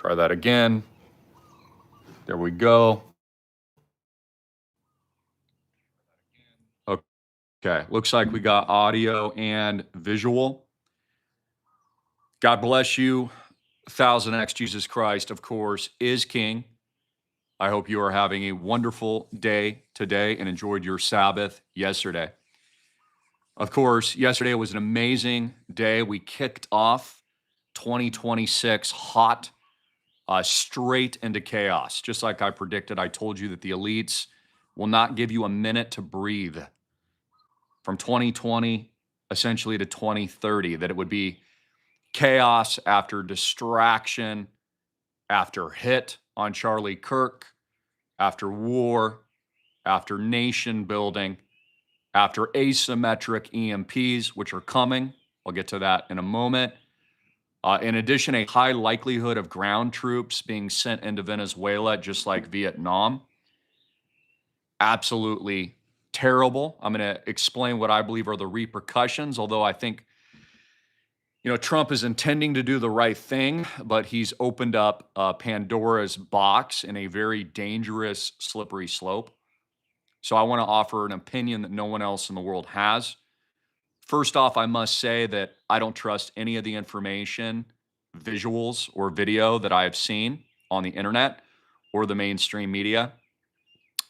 Try that again. There we go. Okay, looks like we got audio and visual. God bless you. 1000x Jesus Christ, of course, is King. I hope you are having a wonderful day today and enjoyed your Sabbath yesterday. Of course, yesterday was an amazing day. We kicked off 2026 hot, straight into chaos. Just like I predicted, I told you that the elites will not give you a minute to breathe from 2020 essentially to 2030, that it would be chaos after distraction, after hit on Charlie Kirk, after war, after nation building, after asymmetric EMPs, which are coming. I'll get to that in a moment. In addition, a high likelihood of ground troops being sent into Venezuela, just like Vietnam. Absolutely terrible. I'm going to explain what I believe are the repercussions, although I think, Trump is intending to do the right thing, but he's opened up Pandora's box in a very dangerous, slippery slope. So I want to offer an opinion that no one else in the world has. First off, I must say that I don't trust any of the information, visuals, or video that I have seen on the internet or the mainstream media.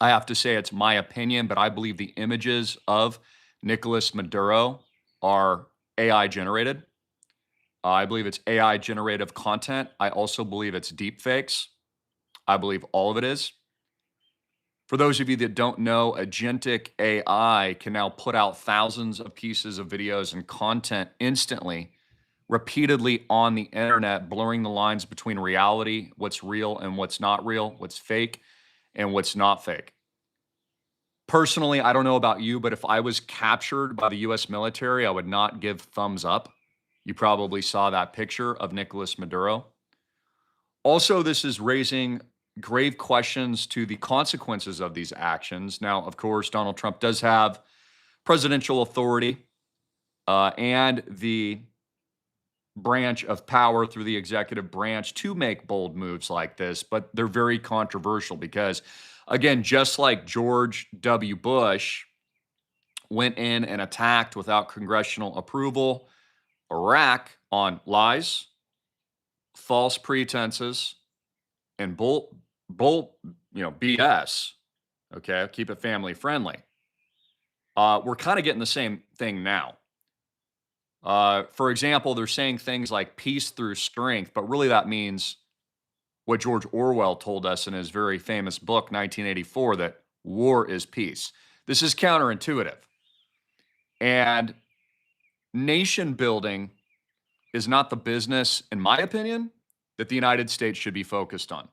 I have to say it's my opinion, but I believe the images of Nicolas Maduro are AI generated. I believe it's AI generative content. I also believe it's deep fakes. I believe all of it is. For those of you that don't know, agentic AI can now put out thousands of pieces of videos and content instantly, repeatedly on the internet, blurring the lines between reality, what's real and what's not real, what's fake and what's not fake. Personally, I don't know about you, but if I was captured by the US military, I would not give thumbs up. You probably saw that picture of Nicolas Maduro. Also, this is raising grave questions to the consequences of these actions. Now, of course, Donald Trump does have presidential authority and the branch of power through the executive branch to make bold moves like this, but they're very controversial because, again, just like George W. Bush went in and attacked without congressional approval Iraq on lies, false pretenses, and BS. Okay, keep it family friendly. We're kind of getting the same thing now. For example, they're saying things like peace through strength, but really that means what George Orwell told us in his very famous book, 1984, that war is peace. This is counterintuitive. And nation building is not the business, in my opinion, that the United States should be focused on.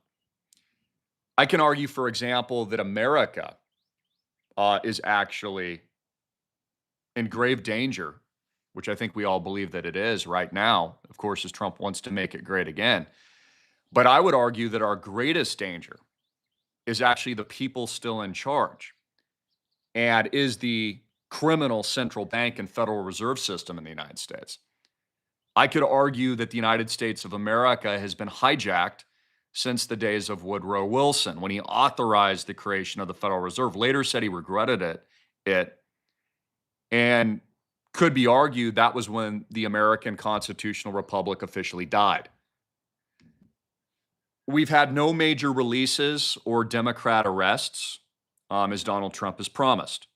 I can argue, for example, that America is actually in grave danger, which I think we all believe that it is right now, of course, as Trump wants to make it great again. But I would argue that our greatest danger is actually the people still in charge and is the criminal central bank and Federal Reserve System in the United States. I could argue that the United States of America has been hijacked since the days of Woodrow Wilson, when he authorized the creation of the Federal Reserve. Later said he regretted it, and could be argued that was when the American constitutional republic officially died. We've had no major releases or Democrat arrests, as Donald Trump has promised.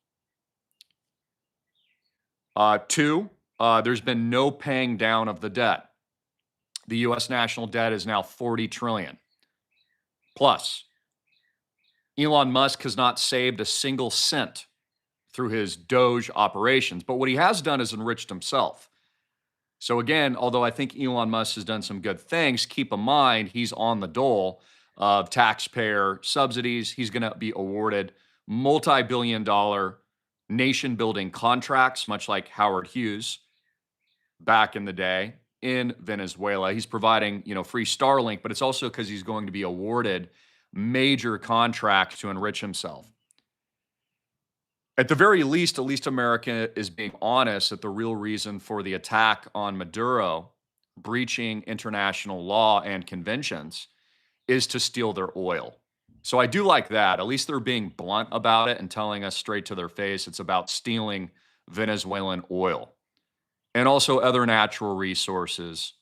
Two, there's been no paying down of the debt. The U.S. national debt is now $40 trillion. Plus, Elon Musk has not saved a single cent through his Doge operations, but what he has done is enriched himself. So again, although I think Elon Musk has done some good things, keep in mind he's on the dole of taxpayer subsidies. He's going to be awarded multi-billion-dollar nation-building contracts, much like Howard Hughes back in the day in Venezuela. He's providing, free Starlink, but it's also because he's going to be awarded major contracts to enrich himself. At the very least, at least America is being honest that the real reason for the attack on Maduro, breaching international law and conventions, is to steal their oil. So I do like that. At least they're being blunt about it and telling us straight to their face it's about stealing Venezuelan oil and also other natural resources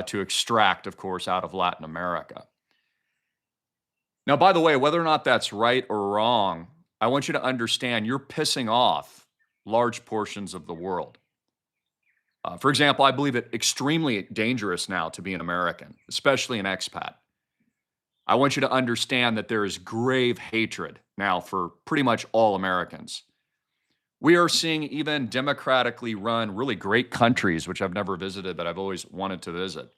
to extract, of course, out of Latin America. Now, by the way, whether or not that's right or wrong, I want you to understand you're pissing off large portions of the world. For example, I believe it extremely dangerous now to be an American, especially an expat. I want you to understand that there is grave hatred now for pretty much all Americans. We are seeing even democratically run, really great countries, which I've never visited, but I've always wanted to visit.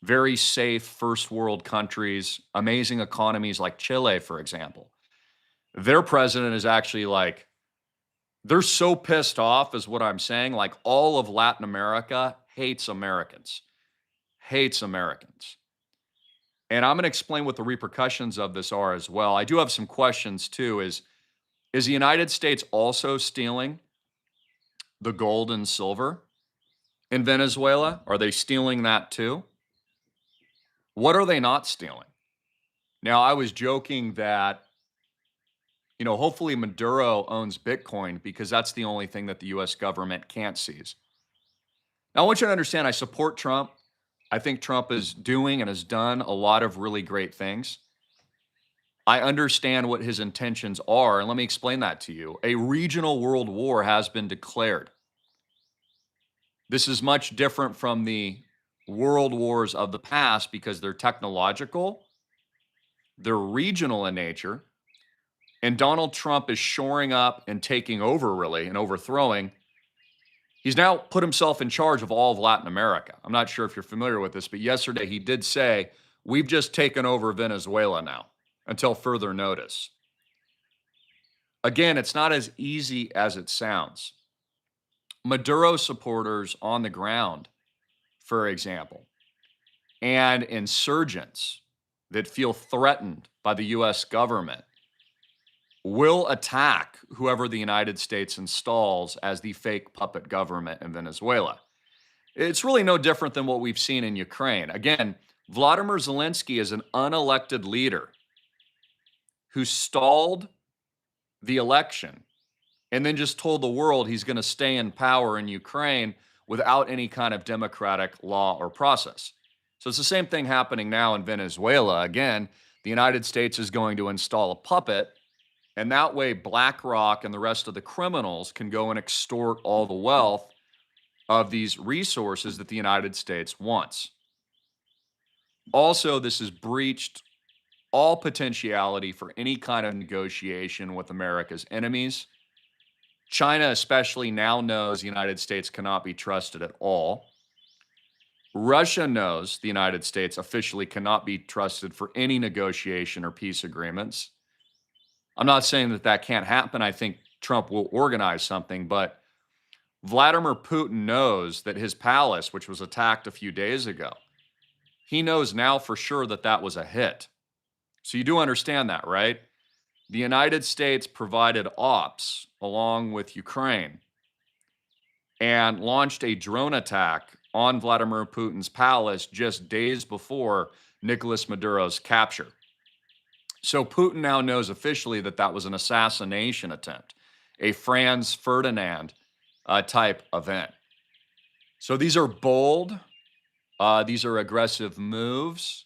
Very safe first world countries, amazing economies like Chile, for example. Their president is actually like, they're so pissed off, is what I'm saying. Like all of Latin America hates Americans, hates Americans. And I'm going to explain what the repercussions of this are as well. I do have some questions too. Is the United States also stealing the gold and silver in Venezuela? Are they stealing that too? What are they not stealing? Now, I was joking that, hopefully Maduro owns Bitcoin because that's the only thing that the US government can't seize. Now, I want you to understand I support Trump. I think Trump is doing and has done a lot of really great things. I understand what his intentions are, and let me explain that to you. A regional world war has been declared. This is much different from the world wars of the past because they're technological, they're regional in nature, and Donald Trump is shoring up and taking over, really, and overthrowing. He's now put himself in charge of all of Latin America. I'm not sure if you're familiar with this, but yesterday he did say, we've just taken over Venezuela now until further notice. Again, it's not as easy as it sounds. Maduro supporters on the ground, for example, and insurgents that feel threatened by the US government will attack whoever the United States installs as the fake puppet government in Venezuela. It's really no different than what we've seen in Ukraine. Again, Vladimir Zelensky is an unelected leader who stalled the election and then just told the world he's going to stay in power in Ukraine without any kind of democratic law or process. So it's the same thing happening now in Venezuela. Again, the United States is going to install a puppet, and that way BlackRock and the rest of the criminals can go and extort all the wealth of these resources that the United States wants. Also, this has breached all potentiality for any kind of negotiation with America's enemies. China especially now knows the United States cannot be trusted at all. Russia knows the United States officially cannot be trusted for any negotiation or peace agreements. I'm not saying that that can't happen. I think Trump will organize something, but Vladimir Putin knows that his palace, which was attacked a few days ago, he knows now for sure that that was a hit. So you do understand that, right? The United States provided ops along with Ukraine and launched a drone attack on Vladimir Putin's palace just days before Nicolas Maduro's capture. So Putin now knows officially that that was an assassination attempt, a Franz Ferdinand type event. So these are bold, these are aggressive moves.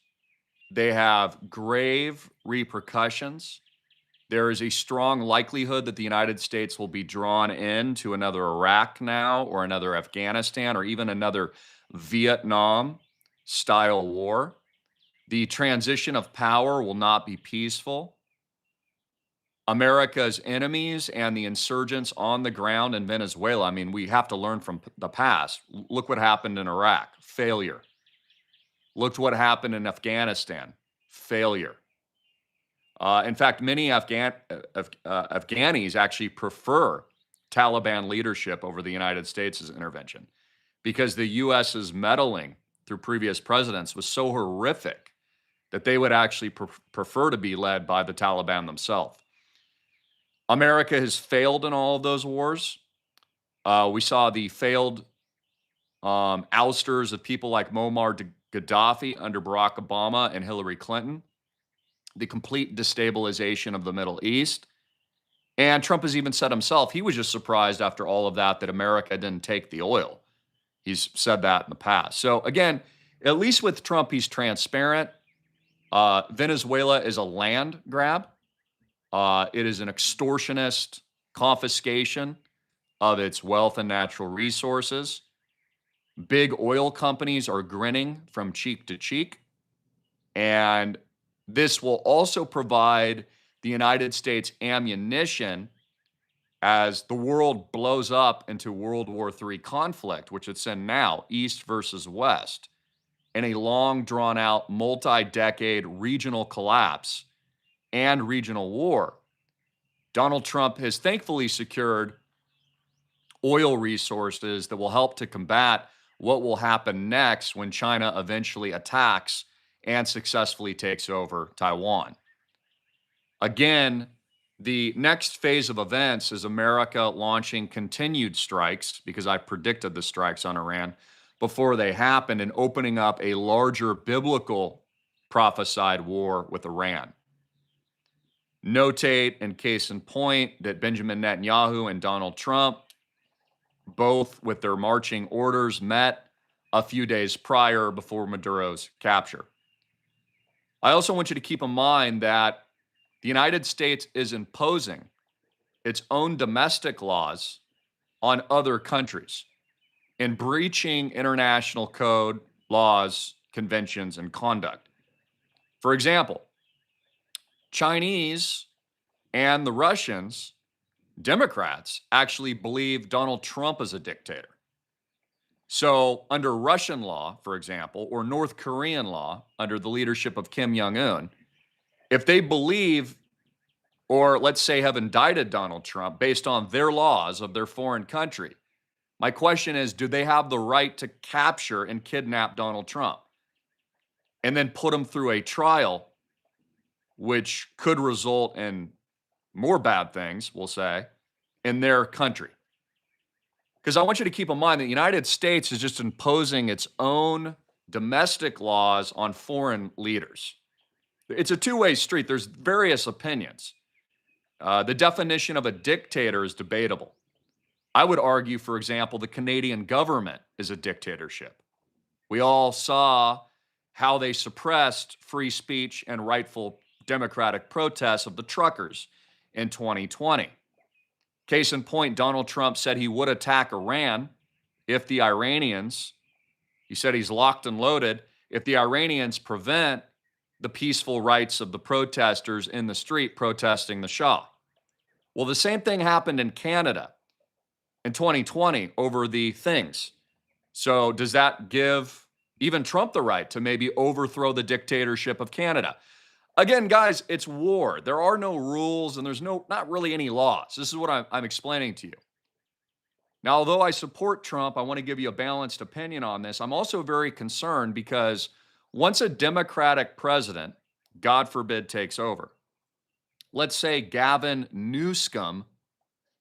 They have grave repercussions. There is a strong likelihood that the United States will be drawn into another Iraq now, or another Afghanistan, or even another Vietnam-style war. The transition of power will not be peaceful. America's enemies and the insurgents on the ground in Venezuela, I mean, we have to learn from the past. Look what happened in Iraq, failure. Look what happened in Afghanistan, failure. In fact, many Afghanis actually prefer Taliban leadership over the United States' intervention because the U.S.'s meddling through previous presidents was so horrific that they would actually prefer to be led by the Taliban themselves. America has failed in all of those wars. We saw the failed ousters of people like Muammar Gaddafi under Barack Obama and Hillary Clinton. the complete destabilization of the Middle East. And Trump has even said himself, he was just surprised after all of that America didn't take the oil. He's said that in the past. So again, at least with Trump, he's transparent. Venezuela is a land grab. It is an extortionist confiscation of its wealth and natural resources. Big oil companies are grinning from cheek to cheek. And this will also provide the United States ammunition as the world blows up into World War III conflict, which it's in now, East versus West, in a long, drawn-out, multi-decade regional collapse and regional war. Donald Trump has thankfully secured oil resources that will help to combat what will happen next when China eventually attacks and successfully takes over Taiwan. Again, the next phase of events is America launching continued strikes, because I predicted the strikes on Iran before they happened, and opening up a larger biblical prophesied war with Iran. Notate, and case in point, that Benjamin Netanyahu and Donald Trump, both with their marching orders, met a few days prior before Maduro's capture. I also want you to keep in mind that the United States is imposing its own domestic laws on other countries and breaching international code, laws, conventions, and conduct. For example, Chinese and the Russians, Democrats, actually believe Donald Trump is a dictator. So under Russian law, for example, or North Korean law under the leadership of Kim Jong-un, if they believe, or let's say have indicted Donald Trump based on their laws of their foreign country, my question is, do they have the right to capture and kidnap Donald Trump and then put him through a trial, which could result in more bad things, we'll say, in their country? Because I want you to keep in mind that the United States is just imposing its own domestic laws on foreign leaders. It's a two-way street. There's various opinions. The definition of a dictator is debatable. I would argue, for example, the Canadian government is a dictatorship. We all saw how they suppressed free speech and rightful democratic protests of the truckers in 2020. Case in point, Donald Trump said he would attack Iran if the Iranians, he said he's locked and loaded, if the Iranians prevent the peaceful rights of the protesters in the street protesting the Shah. Well, the same thing happened in Canada in 2020 over the things. So does that give even Trump the right to maybe overthrow the dictatorship of Canada? Again, guys, it's war. There are no rules and there's not really any laws. This is what I'm explaining to you. Now, although I support Trump, I want to give you a balanced opinion on this. I'm also very concerned because once a Democratic president, God forbid, takes over, let's say Gavin Newsom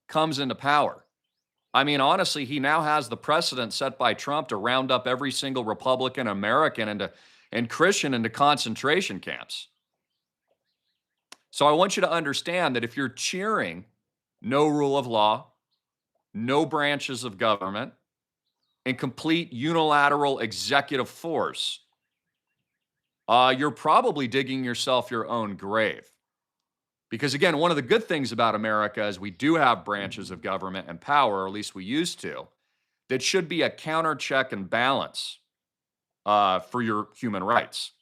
comes into power. I mean, honestly, he now has the precedent set by Trump to round up every single Republican American and Christian into concentration camps. So I want you to understand that if you're cheering no rule of law, no branches of government, and complete unilateral executive force, you're probably digging yourself your own grave. Because again, one of the good things about America is we do have branches of government and power, or at least we used to, that should be a counter check and balance for your human rights.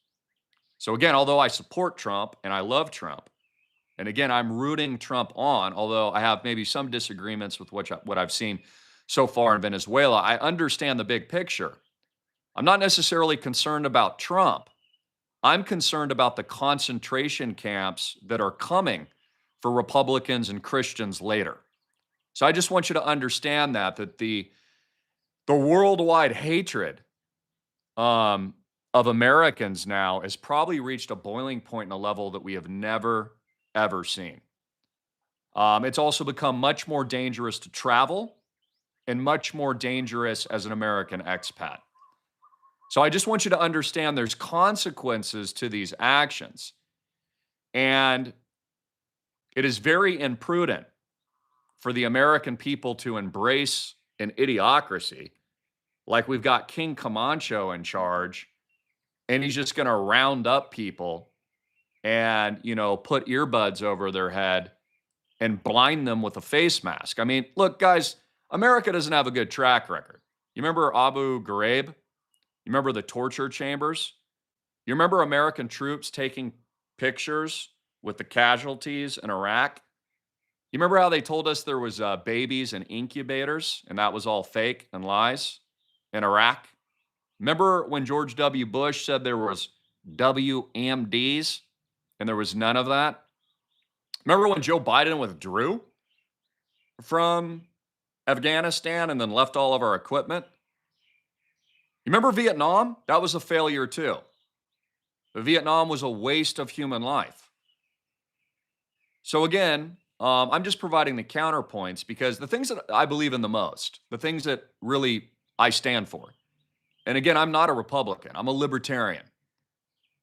So again, although I support Trump and I love Trump, and again, I'm rooting Trump on, although I have maybe some disagreements with what I've seen so far in Venezuela, I understand the big picture. I'm not necessarily concerned about Trump. I'm concerned about the concentration camps that are coming for Republicans and Christians later. So I just want you to understand that the worldwide hatred of Americans now has probably reached a boiling point in a level that we have never, ever seen. It's also become much more dangerous to travel and much more dangerous as an American expat. So I just want you to understand there's consequences to these actions. And it is very imprudent for the American people to embrace an idiocracy like we've got King Camacho in charge, and he's just going to round up people and, put earbuds over their head and blind them with a face mask. I mean, look, guys, America doesn't have a good track record. You remember Abu Ghraib? You remember the torture chambers? You remember American troops taking pictures with the casualties in Iraq? You remember how they told us there was babies in incubators and that was all fake and lies in Iraq? Remember when George W. Bush said there was WMDs and there was none of that? Remember when Joe Biden withdrew from Afghanistan and then left all of our equipment? You remember Vietnam? That was a failure too. Vietnam was a waste of human life. So again, I'm just providing the counterpoints because the things that I believe in the most, the things that really I stand for. And again, I'm not a Republican. I'm a libertarian.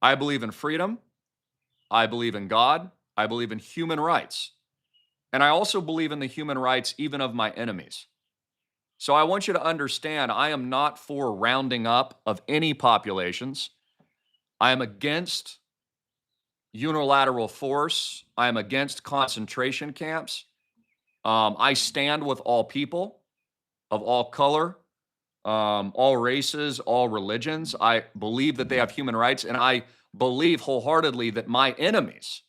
I believe in freedom. I believe in God. I believe in human rights. And I also believe in the human rights even of my enemies. So I want you to understand, I am not for rounding up of any populations. I am against unilateral force. I am against concentration camps. I stand with all people of all color, all races, all religions. I believe that they have human rights, and I believe wholeheartedly that my enemies,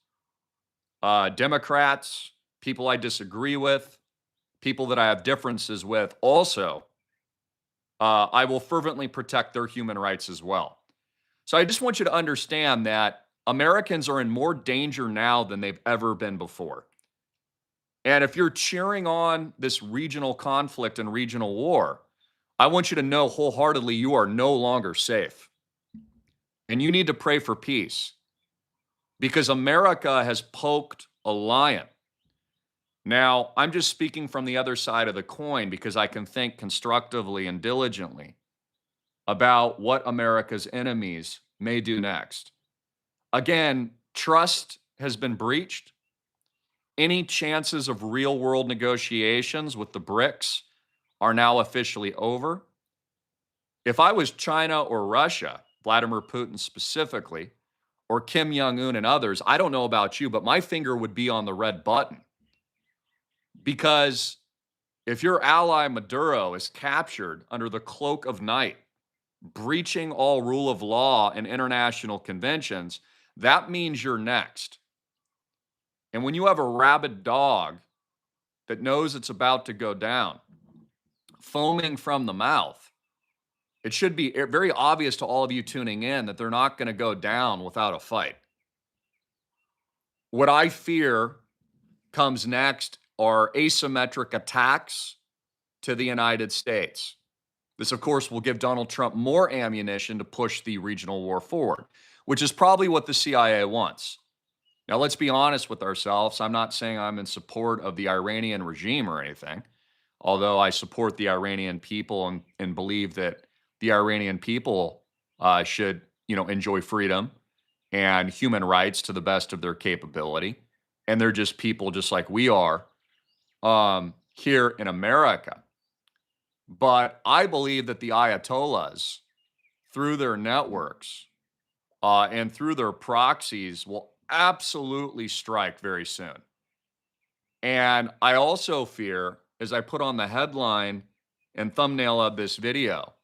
Democrats, people I disagree with, people that I have differences with, also, I will fervently protect their human rights as well. So I just want you to understand that Americans are in more danger now than they've ever been before. And if you're cheering on this regional conflict and regional war, I want you to know wholeheartedly you are no longer safe. And you need to pray for peace because America has poked a lion. Now, I'm just speaking from the other side of the coin because I can think constructively and diligently about what America's enemies may do next. Again, trust has been breached. Any chances of real world negotiations with the BRICS are now officially over. If I was China or Russia, Vladimir Putin specifically, or Kim Jong-un and others, I don't know about you, but my finger would be on the red button. Because if your ally Maduro is captured under the cloak of night, breaching all rule of law and international conventions, that means you're next. And when you have a rabid dog that knows it's about to go down, foaming from the mouth, it should be very obvious to all of you tuning in that they're not going to go down without a fight. What I fear comes next are asymmetric attacks to the United States. This, of course, will give Donald Trump more ammunition to push the regional war forward, which is probably what the CIA wants. Now, let's be honest with ourselves. I'm not saying I'm in support of the Iranian regime or anything, although I support the Iranian people and believe that the Iranian people should, enjoy freedom and human rights to the best of their capability. And they're just people just like we are here in America. But I believe that the Ayatollahs, through their networks and through their proxies, will absolutely strike very soon. And I also fear, as I put on the headline and thumbnail of this video,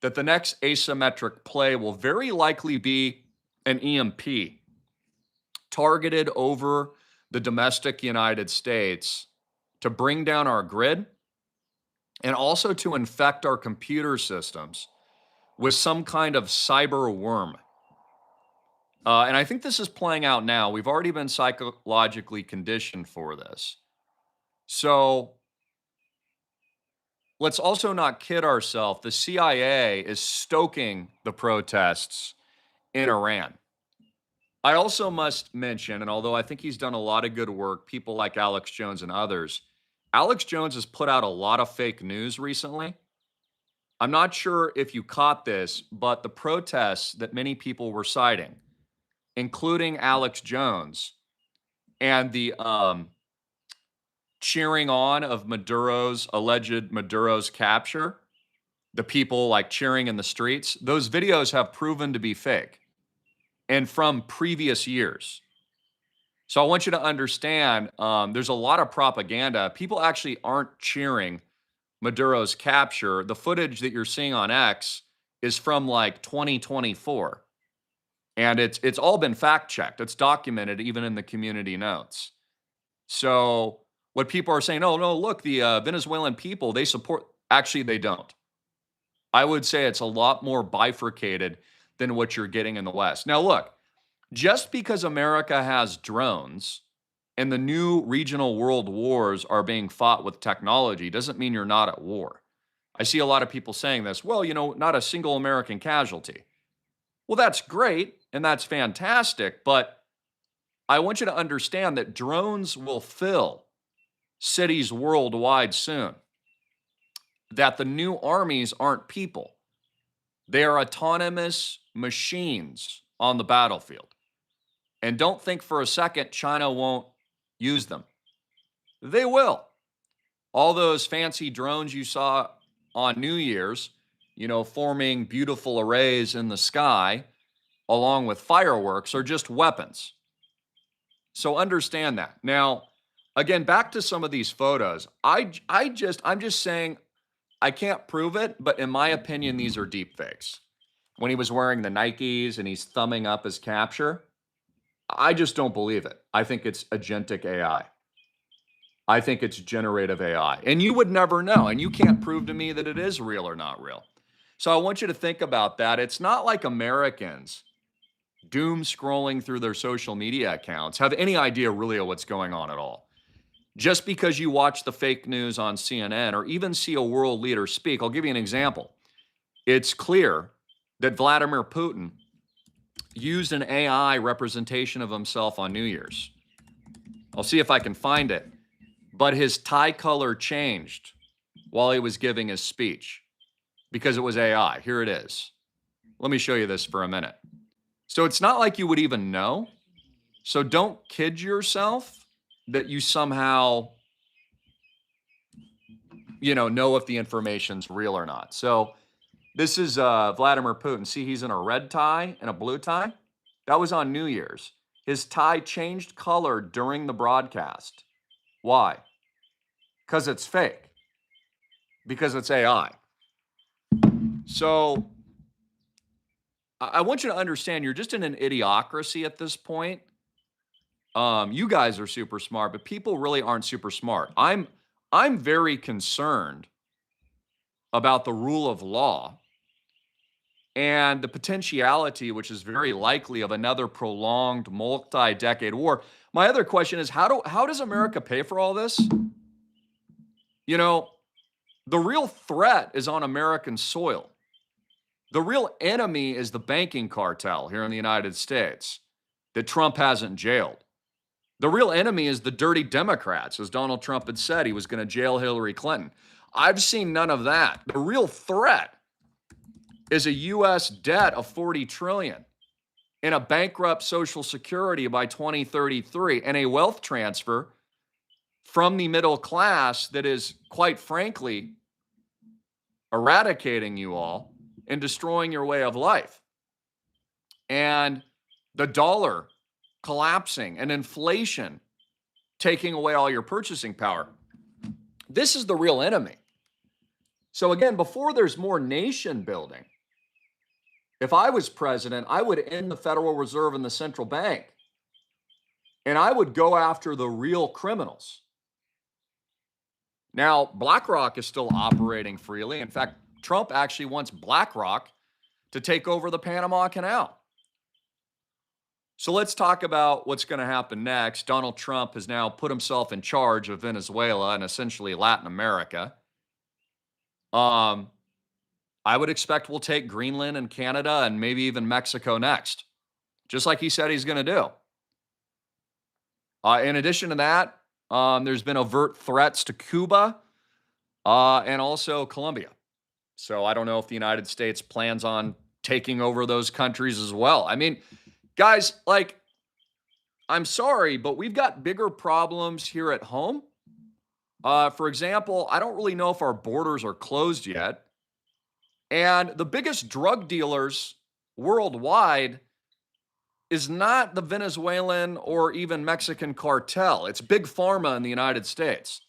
that the next asymmetric play will very likely be an EMP targeted over the domestic United States to bring down our grid and also to infect our computer systems with some kind of cyber worm. And I think this is playing out now. We've already been psychologically conditioned for this. So let's also not kid ourselves. The CIA is stoking the protests in Iran. I also must mention, and although I think he's done a lot of good work, people like Alex Jones and others, Alex Jones has put out a lot of fake news recently. I'm not sure if you caught this, but the protests that many people were citing, including Alex Jones, and the cheering on of Maduro's capture, the people like cheering in the streets, those videos have proven to be fake and from previous years. So I want you to understand there's a lot of propaganda. People actually aren't cheering Maduro's capture. The footage that you're seeing on X is from like 2024. And it's all been fact checked. It's documented even in the community notes. So what people are saying, oh no, look, the Venezuelan people, they support, actually they don't. I would say it's a lot more bifurcated than what you're getting in the West. Now look, just because America has drones and the new regional world wars are being fought with technology doesn't mean you're not at war. I see a lot of people saying this, well, not a single American casualty. Well, that's great and that's fantastic, but I want you to understand that drones will fill cities worldwide soon. That the new armies aren't people. They are autonomous machines on the battlefield. And don't think for a second China won't use them. They will. All those fancy drones you saw on New Year's, forming beautiful arrays in the sky along with fireworks are just weapons. So understand that. Now, again, back to some of these photos. I'm just saying I can't prove it, but in my opinion, these are deep fakes. When he was wearing the Nikes and he's thumbing up his capture, I just don't believe it. I think it's agentic AI. I think it's generative AI. And you would never know. And you can't prove to me that it is real or not real. So I want you to think about that. It's not like Americans doom scrolling through their social media accounts have any idea really of what's going on at all. Just because you watch the fake news on CNN or even see a world leader speak, I'll give you an example. It's clear that Vladimir Putin used an AI representation of himself on New Year's. I'll see if I can find it. But his tie color changed while he was giving his speech because it was AI. Here it is. Let me show you this for a minute. So it's not like you would even know. So don't kid yourself that you somehow, know if the information's real or not. So this is Vladimir Putin. See, he's in a red tie and a blue tie. That was on New Year's. His tie changed color during the broadcast. Why? Because it's fake. Because it's AI. So I want you to understand you're just in an idiocracy at this point. You guys are super smart, but people really aren't super smart. I'm very concerned about the rule of law and the potentiality, which is very likely, of another prolonged multi-decade war. My other question is, how does America pay for all this? The real threat is on American soil. The real enemy is the banking cartel here in the United States that Trump hasn't jailed. The real enemy is the dirty Democrats, as Donald Trump had said he was going to jail Hillary Clinton. I've seen none of that. The real threat is a U.S. debt of $40 trillion and a bankrupt Social Security by 2033 and a wealth transfer from the middle class that is, quite frankly, eradicating you all and destroying your way of life. And the dollar collapsing and inflation taking away all your purchasing power. This is the real enemy. So again, before there's more nation building, if I was president, I would end the Federal Reserve and the central bank. And I would go after the real criminals. Now, BlackRock is still operating freely. In fact, Trump actually wants BlackRock to take over the Panama Canal. So let's talk about what's going to happen next. Donald Trump has now put himself in charge of Venezuela and essentially Latin America. I would expect we'll take Greenland and Canada and maybe even Mexico next, just like he said he's going to do. In addition to that, there's been overt threats to Cuba and also Colombia. So I don't know if the United States plans on taking over those countries as well. I mean, Guys, like, I'm sorry, but we've got bigger problems here at home. For example, I don't really know if our borders are closed yet. And the biggest drug dealers worldwide is not the Venezuelan or even Mexican cartel. It's Big Pharma in the United States.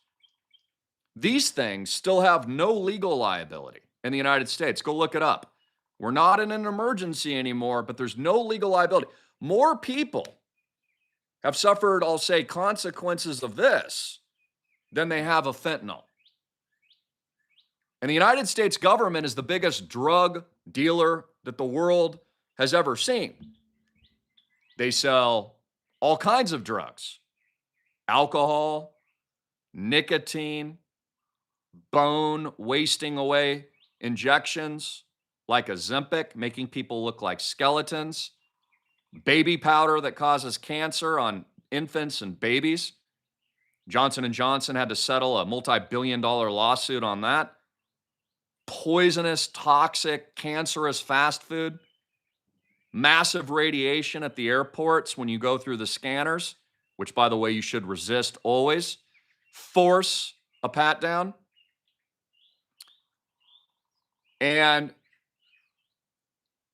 These things still have no legal liability in the United States. Go look it up. We're not in an emergency anymore, but there's no legal liability. More people have suffered, I'll say, consequences of this than they have of fentanyl. And the United States government is the biggest drug dealer that the world has ever seen. They sell all kinds of drugs: alcohol, nicotine, bone wasting away injections like Ozempic, making people look like skeletons, baby powder that causes cancer on infants and babies. Johnson & Johnson had to settle a multi-billion-dollar lawsuit on that. Poisonous, toxic, cancerous fast food. Massive radiation at the airports when you go through the scanners, which, by the way, you should resist always. Force a pat down. And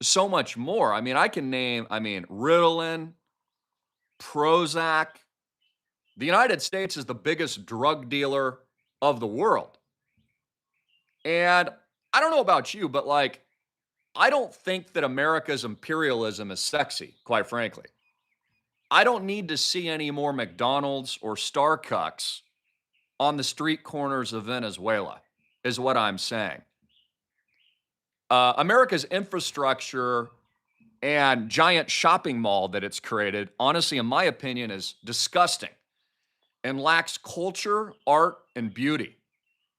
so much more. I mean, I can name, Ritalin, Prozac. The United States is the biggest drug dealer of the world. And I don't know about you, but like, I don't think that America's imperialism is sexy, quite frankly. I don't need to see any more McDonald's or Starbucks on the street corners of Venezuela, is what I'm saying. America's infrastructure and giant shopping mall that it's created, honestly, in my opinion, is disgusting and lacks culture, art, and beauty.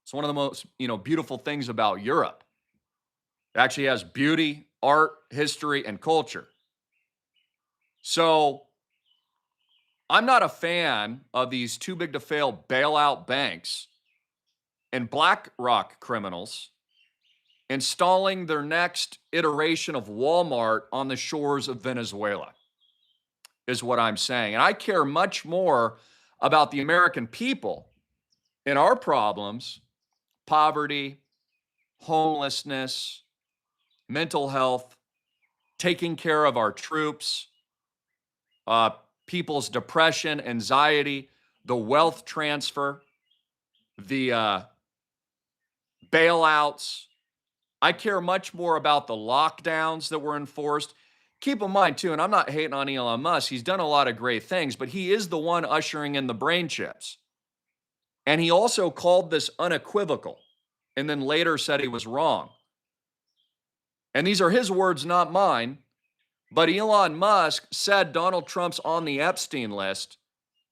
It's one of the most, beautiful things about Europe. It actually has beauty, art, history, and culture. So I'm not a fan of these too big to fail bailout banks and BlackRock criminals installing their next iteration of Walmart on the shores of Venezuela, is what I'm saying. And I care much more about the American people and our problems: poverty, homelessness, mental health, taking care of our troops, people's depression, anxiety, the wealth transfer, the bailouts. I care much more about the lockdowns that were enforced. Keep in mind, too, and I'm not hating on Elon Musk. He's done a lot of great things, but he is the one ushering in the brain chips. And he also called this unequivocal and then later said he was wrong. And these are his words, not mine. But Elon Musk said Donald Trump's on the Epstein list.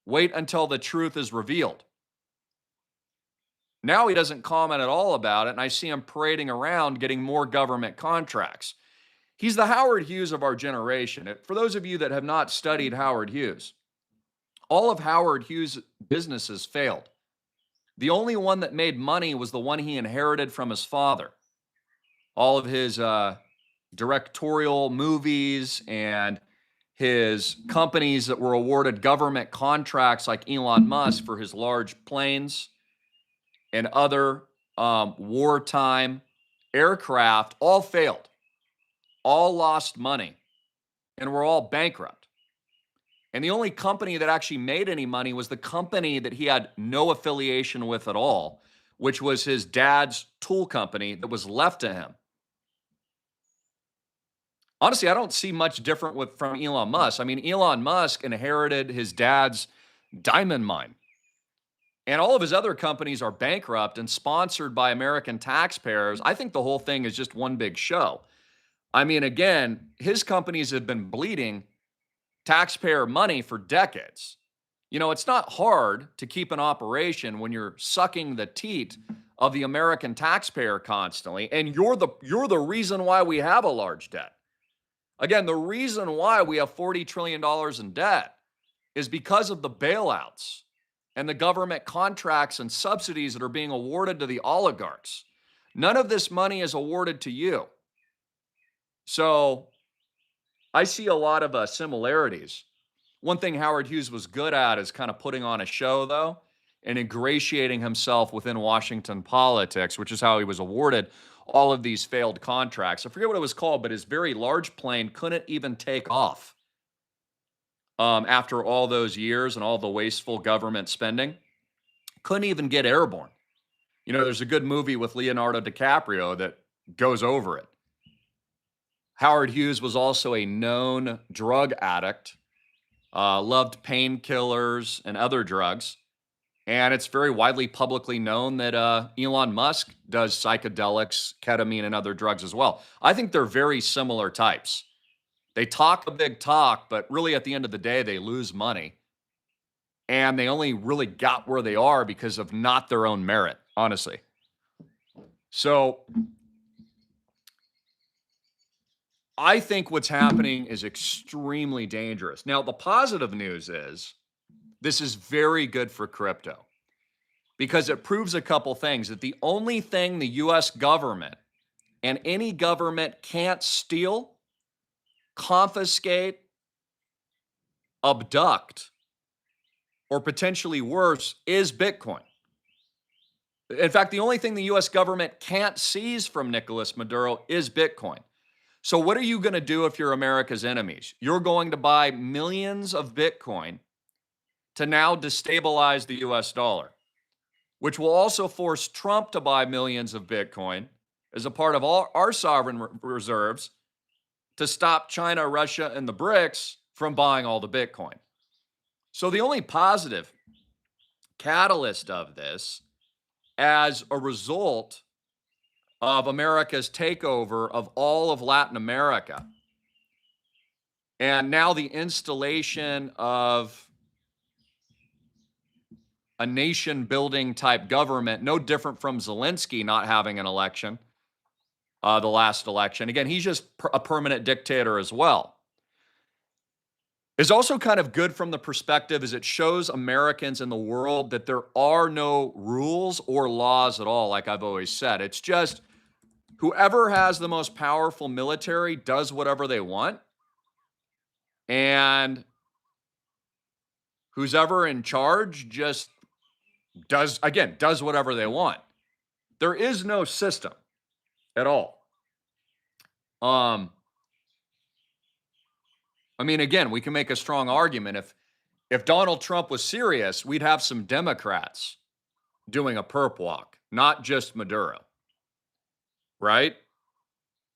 Wait until the truth is revealed. Now he doesn't comment at all about it, and I see him parading around getting more government contracts. He's the Howard Hughes of our generation. For those of you that have not studied Howard Hughes, all of Howard Hughes' businesses failed. The only one that made money was the one he inherited from his father. All of his directorial movies and his companies that were awarded government contracts, like Elon Musk for his large planes and other wartime aircraft, all failed, all lost money, and were all bankrupt. And the only company that actually made any money was the company that he had no affiliation with at all, which was his dad's tool company that was left to him. Honestly, I don't see much different from Elon Musk. I mean, Elon Musk inherited his dad's diamond mine. And all of his other companies are bankrupt and sponsored by American taxpayers. I think the whole thing is just one big show. I mean, again, his companies have been bleeding taxpayer money for decades. It's not hard to keep an operation when you're sucking the teat of the American taxpayer constantly, and you're the reason why we have a large debt. Again, the reason why we have $40 trillion in debt is because of the bailouts and the government contracts and subsidies that are being awarded to the oligarchs. None of this money is awarded to you. So I see a lot of similarities. One thing Howard Hughes was good at is kind of putting on a show, though, and ingratiating himself within Washington politics, which is how he was awarded all of these failed contracts. I forget what it was called, but his very large plane couldn't even take off after all those years and all the wasteful government spending. Couldn't even get airborne. You know, there's a good movie with Leonardo DiCaprio that goes over it. Howard Hughes was also a known drug addict, loved painkillers and other drugs. And it's very widely publicly known that Elon Musk does psychedelics, ketamine, and other drugs as well. I think they're very similar types. They talk a big talk, but really at the end of the day, they lose money. And they only really got where they are because of not their own merit, honestly. So I think what's happening is extremely dangerous. Now, the positive news is this is very good for crypto because it proves a couple things, that the only thing the US government and any government can't steal, confiscate, abduct, or potentially worse is Bitcoin. In fact, the only thing the US government can't seize from Nicolas Maduro is Bitcoin. So what are you going to do if you're America's enemies? You're going to buy millions of Bitcoin to now destabilize the US dollar, which will also force Trump to buy millions of Bitcoin as a part of all our sovereign reserves to stop China, Russia, and the BRICS from buying all the Bitcoin. So the only positive catalyst of this, as a result of America's takeover of all of Latin America, and now the installation of a nation building type government, no different from Zelensky not having an election, the last election. Again, he's just a permanent dictator as well. Is also kind of good from the perspective as it shows Americans in the world that there are no rules or laws at all, like I've always said. It's just whoever has the most powerful military does whatever they want. And who's ever in charge just does whatever they want. There is no system at all. I mean, again, we can make a strong argument. If Donald Trump was serious, we'd have some Democrats doing a perp walk, not just Maduro. Right?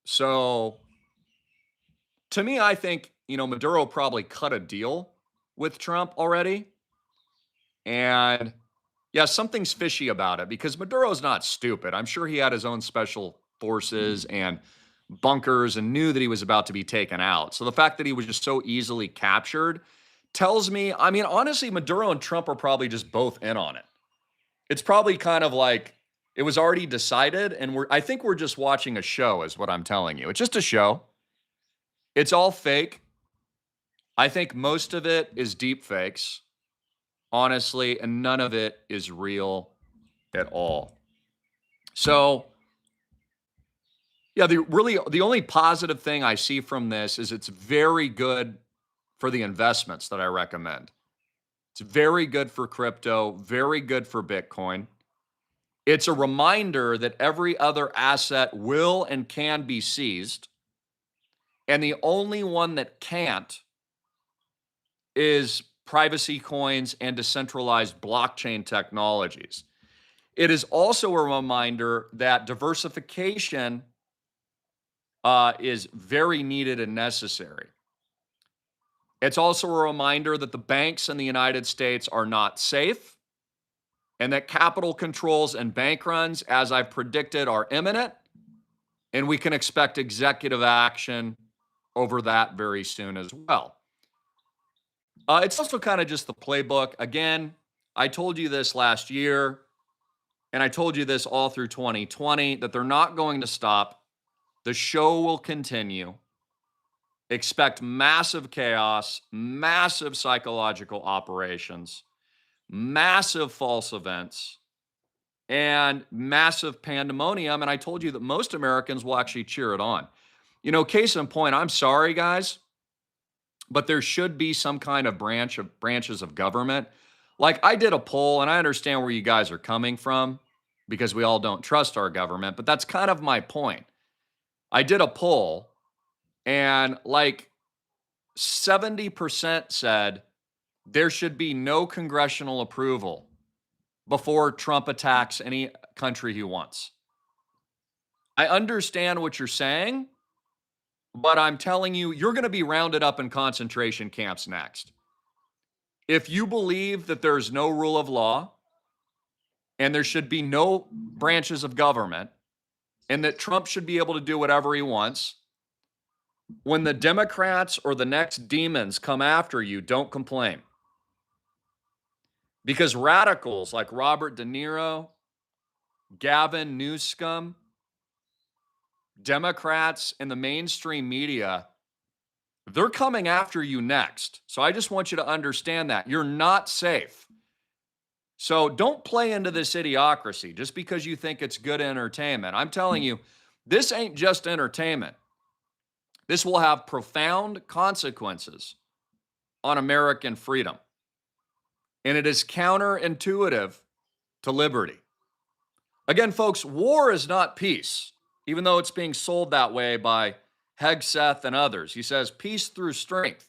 So to me, I think, Maduro probably cut a deal with Trump already. And yeah, something's fishy about it because Maduro's not stupid. I'm sure he had his own special forces and bunkers and knew that he was about to be taken out. So the fact that he was just so easily captured tells me, I mean, honestly, Maduro and Trump are probably just both in on it. It's probably kind of like it was already decided, and I think we're just watching a show is what I'm telling you. It's just a show. It's all fake. I think most of it is deep fakes, honestly, and none of it is real at all. So yeah, the only positive thing I see from this is it's very good for the investments that I recommend. It's very good for crypto, very good for Bitcoin. It's a reminder that every other asset will and can be seized, and the only one that can't is privacy coins and decentralized blockchain technologies. It is also a reminder that diversification is very needed and necessary. It's also a reminder that the banks in the United States are not safe and that capital controls and bank runs, as I've predicted, are imminent, and we can expect executive action over that very soon as well. It's also kind of just the playbook. Again, I told you this last year, and I told you this all through 2020, that they're not going to stop. The show will continue. Expect massive chaos, massive psychological operations, massive false events, and massive pandemonium. And I told you that most Americans will actually cheer it on. Case in point, I'm sorry, guys. but there should be some kind of branches of government. Like I did a poll, and I understand where you guys are coming from because we all don't trust our government, but that's kind of my point. I did a poll, and like 70% said there should be no congressional approval before Trump attacks any country he wants. I understand what you're saying, but I'm telling you, you're going to be rounded up in concentration camps next. If you believe that there's no rule of law and there should be no branches of government and that Trump should be able to do whatever he wants, when the Democrats or the next demons come after you, don't complain. Because radicals like Robert De Niro, Gavin Newsom, Democrats, and the mainstream media, they're coming after you next. So I just want you to understand that. You're not safe. So don't play into this idiocracy just because you think it's good entertainment. I'm telling you, this ain't just entertainment. This will have profound consequences on American freedom. And it is counterintuitive to liberty. Again, folks, war is not peace, even though it's being sold that way by Hegseth and others. He says peace through strength,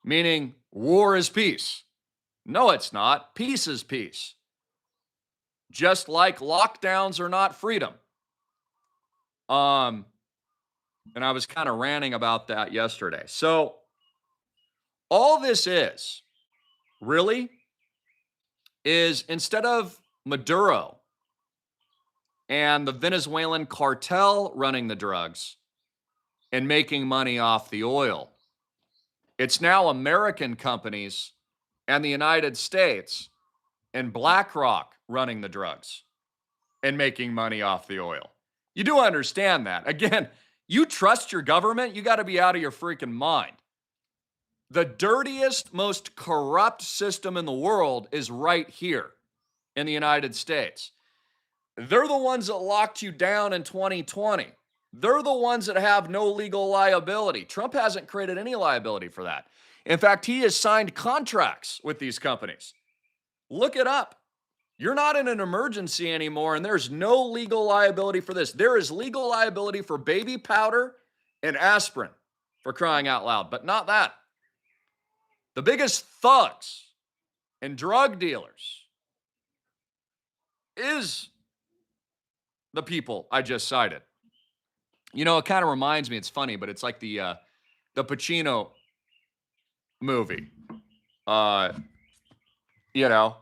meaning war is peace. No, it's not. Peace is peace. Just like lockdowns are not freedom. And I was kind of ranting about that yesterday. So all this is really is instead of Maduro and the Venezuelan cartel running the drugs and making money off the oil, it's now American companies and the United States and BlackRock running the drugs and making money off the oil. You do understand that. Again, you trust your government, you got to be out of your freaking mind. The dirtiest, most corrupt system in the world is right here in the United States. They're the ones that locked you down in 2020. They're the ones that have no legal liability. Trump hasn't created any liability for that. In fact, he has signed contracts with these companies. Look it up. You're not in an emergency anymore, and there's no legal liability for this. There is legal liability for baby powder and aspirin, for crying out loud, but not that. The biggest thugs and drug dealers is the people I just cited. You know, it kind of reminds me, it's funny, but it's like the Pacino movie. You know,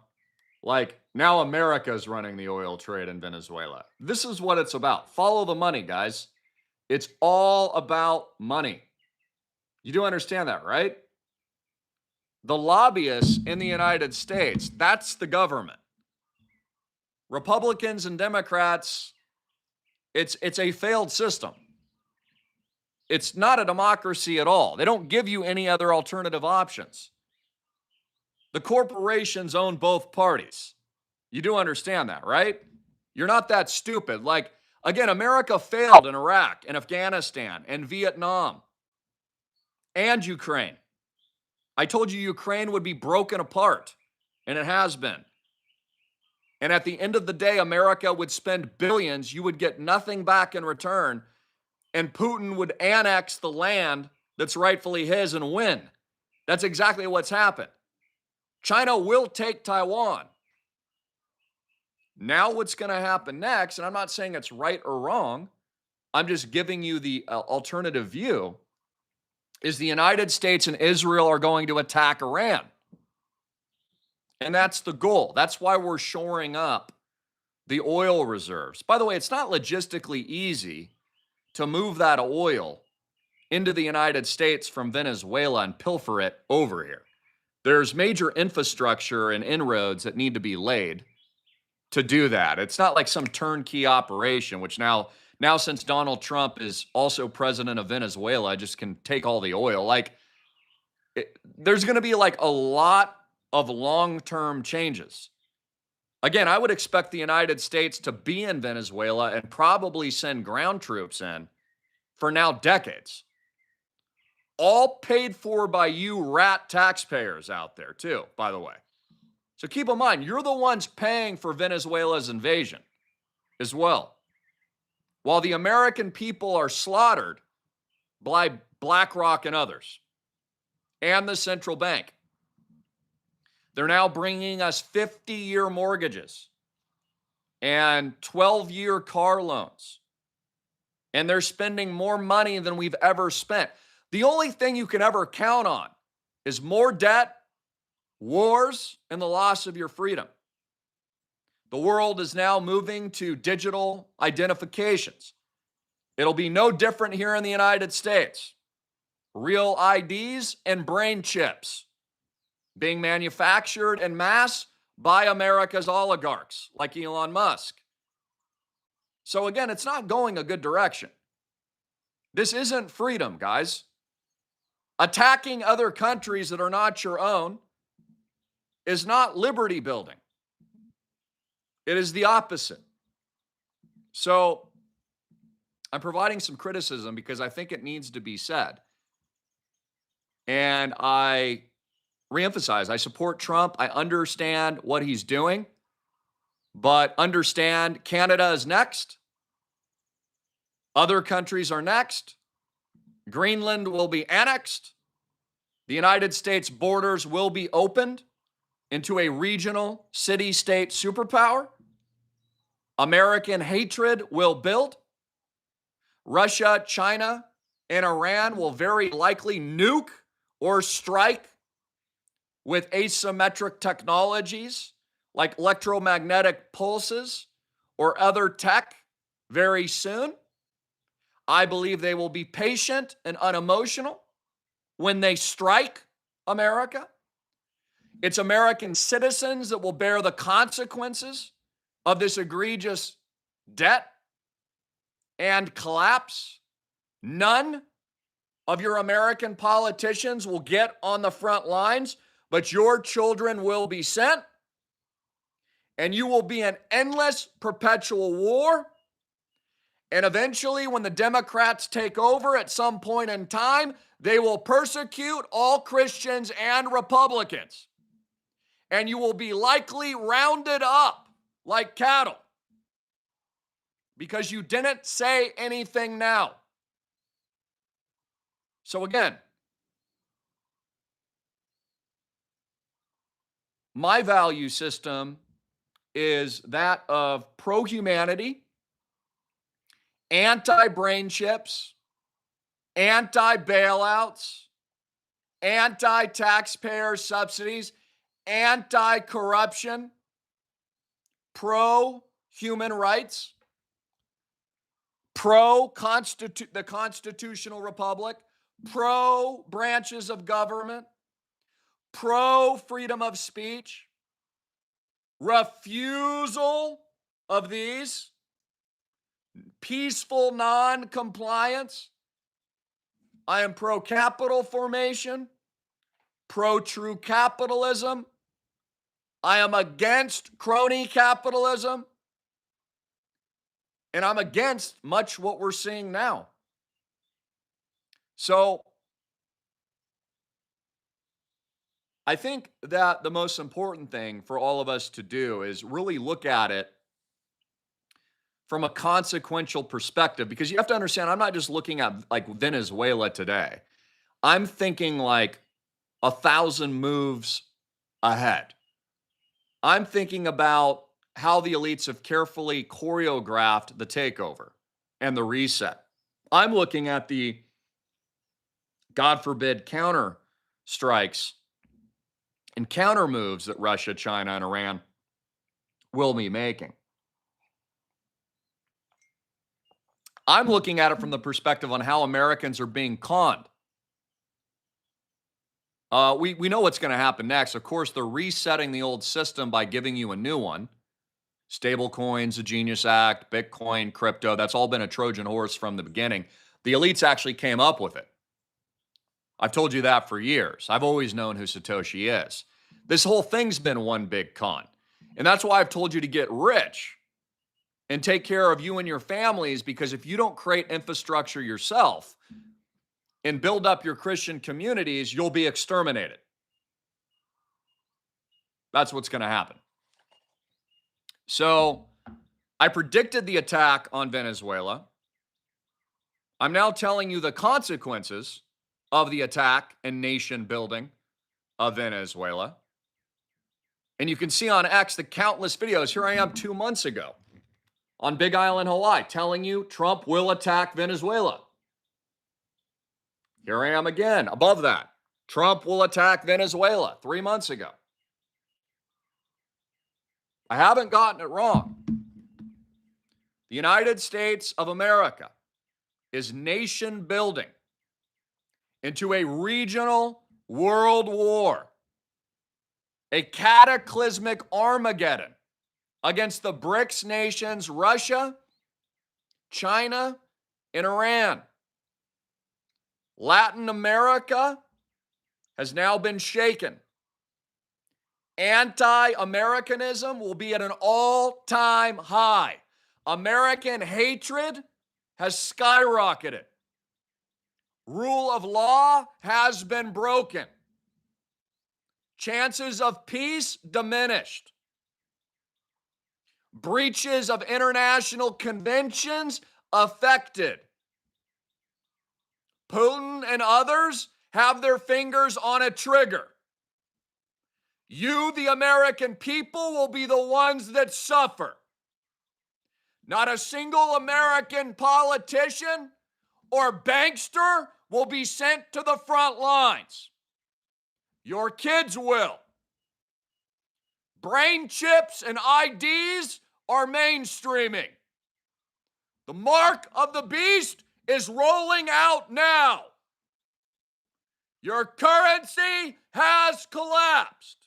like now America's running the oil trade in Venezuela. This is what it's about. Follow the money, guys. It's all about money. You do understand that, right? The lobbyists in the United States, that's the government. Republicans and Democrats, it's a failed system. It's not a democracy at all. They don't give you any other alternative options. The corporations own both parties. You do understand that, right? You're not that stupid. Like, again, America failed in Iraq and Afghanistan and Vietnam and Ukraine. I told you Ukraine would be broken apart, and it has been. And at the end of the day, America would spend billions. You would get nothing back in return. And Putin would annex the land that's rightfully his and win. That's exactly what's happened. China will take Taiwan. Now what's going to happen next, and I'm not saying it's right or wrong, I'm just giving you the alternative view, is the United States and Israel are going to attack Iran. And that's the goal. That's why we're shoring up the oil reserves. By the way, it's not logistically easy to move that oil into the United States from Venezuela and pilfer it over here. There's major infrastructure and inroads that need to be laid to do that. It's not like some turnkey operation, which now since Donald Trump is also president of Venezuela, just can take all the oil. Like, there's going to be like a lot of long-term changes. Again, I would expect the United States to be in Venezuela and probably send ground troops in for now decades. all paid for by you rat taxpayers out there too, by the way. So keep in mind, you're the ones paying for Venezuela's invasion as well. While the American people are slaughtered by BlackRock and others, and the central bank. They're now bringing us 50-year mortgages and 12-year car loans. And they're spending more money than we've ever spent. The only thing you can ever count on is more debt, wars, and the loss of your freedom. The world is now moving to digital identifications. It'll be no different here in the United States. Real IDs and brain chips being manufactured en masse by America's oligarchs like Elon Musk. So again, it's not going a good direction. This isn't freedom, guys. Attacking other countries that are not your own is not liberty building. It is the opposite. So I'm providing some criticism because I think it needs to be said. And I reemphasize, I support Trump. I understand what he's doing, but understand Canada is next. Other countries are next. Greenland will be annexed. The United States borders will be opened into a regional city-state superpower. American hatred will build. Russia, China, and Iran will very likely nuke or strike with asymmetric technologies like electromagnetic pulses or other tech very soon. I believe they will be patient and unemotional when they strike America. It's American citizens that will bear the consequences of this egregious debt and collapse. None of your American politicians will get on the front lines, but your children will be sent, and you will be in endless, perpetual war. And eventually, when the Democrats take over at some point in time, they will persecute all Christians and Republicans. And you will be likely rounded up like cattle because you didn't say anything now. So again, my value system is that of pro-humanity, anti-brain chips, anti-bailouts, anti-taxpayer subsidies, anti-corruption, pro-human rights, the constitutional republic, pro-branches of government, pro-freedom of speech, refusal of these, peaceful non-compliance. I am pro-capital formation, pro-true capitalism. I am against crony capitalism. And I'm against much what we're seeing now. So I think that the most important thing for all of us to do is really look at it from a consequential perspective, because you have to understand, I'm not just looking at like Venezuela today. I'm thinking like 1,000 moves ahead. I'm thinking about how the elites have carefully choreographed the takeover and the reset. I'm looking at the, God forbid, counter strikes and counter moves that Russia, China, and Iran will be making. I'm looking at it from the perspective on how Americans are being conned. We know what's going to happen next. Of course, they're resetting the old system by giving you a new one. Stable coins, the Genius Act, Bitcoin, crypto, that's all been a Trojan horse from the beginning. The elites actually came up with it. I've told you that for years. I've always known who Satoshi is. This whole thing's been one big con. And that's why I've told you to get rich and take care of you and your families, because if you don't create infrastructure yourself, and build up your Christian communities, you'll be exterminated. That's what's going to happen. So I predicted the attack on Venezuela. I'm now telling you the consequences of the attack and nation building of Venezuela. And you can see on X the countless videos. Here I am 2 months ago on Big Island, Hawaii, telling you Trump will attack Venezuela. Here I am again, above that. Trump will attack Venezuela 3 months ago. I haven't gotten it wrong. The United States of America is nation building into a regional world war, a cataclysmic Armageddon against the BRICS nations, Russia, China, and Iran. Latin America has now been shaken. Anti-Americanism will be at an all-time high. American hatred has skyrocketed. Rule of law has been broken. Chances of peace diminished. Breaches of international conventions affected. Putin and others have their fingers on a trigger. You, the American people, will be the ones that suffer. Not a single American politician or bankster will be sent to the front lines. Your kids will. Brain chips and IDs are mainstreaming. The mark of the beast is rolling out now. Your currency has collapsed.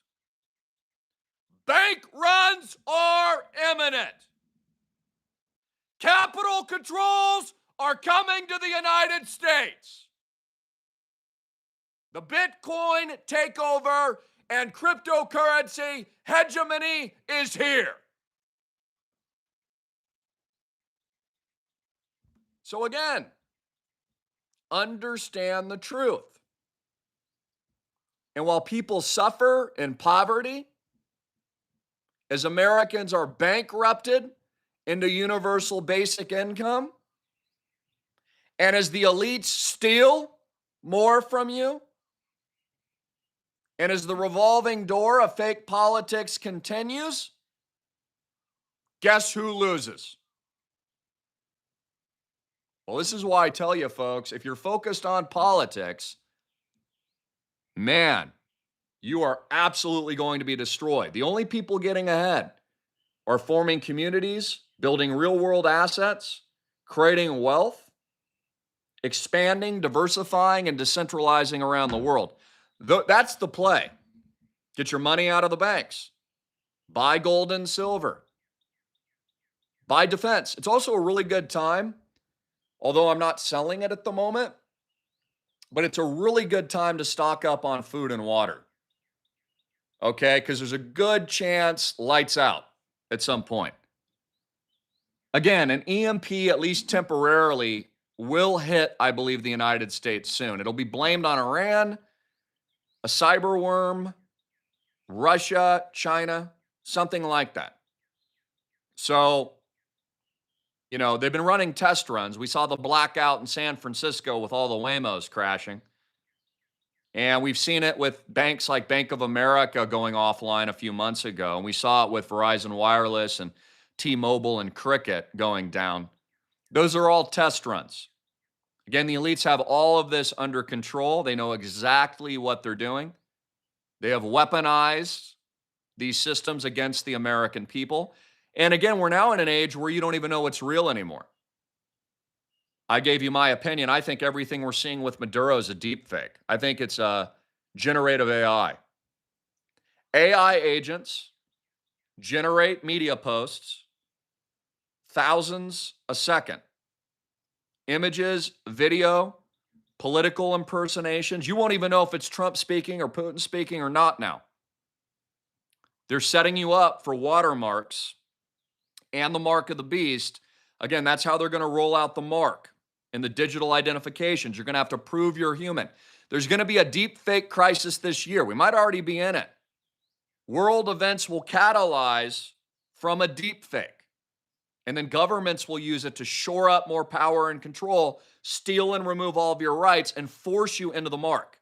Bank runs are imminent. Capital controls are coming to the United States. The Bitcoin takeover and cryptocurrency hegemony is here. So again, understand the truth. And while people suffer in poverty, as Americans are bankrupted into universal basic income, and as the elites steal more from you, and as the revolving door of fake politics continues, guess who loses? Well, this is why I tell you, folks, if you're focused on politics, man, you are absolutely going to be destroyed. The only people getting ahead are forming communities, building real-world assets, creating wealth, expanding, diversifying, and decentralizing around the world. That's the play. Get your money out of the banks. Buy gold and silver. Buy defense. It's also a really good time, although I'm not selling it at the moment, but it's a really good time to stock up on food and water. Okay? Because there's a good chance lights out at some point. Again, an EMP, at least temporarily, will hit, I believe, the United States soon. It'll be blamed on Iran, a cyber worm, Russia, China, something like that. So, they've been running test runs. We saw the blackout in San Francisco with all the Waymos crashing. And we've seen it with banks like Bank of America going offline a few months ago. And we saw it with Verizon Wireless and T-Mobile and Cricket going down. Those are all test runs. Again, the elites have all of this under control. They know exactly what they're doing. They have weaponized these systems against the American people. And again, we're now in an age where you don't even know what's real anymore. I gave you my opinion. I think everything we're seeing with Maduro is a deep fake. I think it's a generative AI. AI agents generate media posts, thousands a second. Images, video, political impersonations. You won't even know if it's Trump speaking or Putin speaking or not now. They're setting you up for watermarks and the mark of the beast. Again, that's how they're going to roll out the mark and the digital identifications. You're going to have to prove you're human. There's going to be a deep fake crisis this year. We might already be in it. World events will catalyze from a deep fake. And then governments will use it to shore up more power and control, steal and remove all of your rights, and force you into the mark.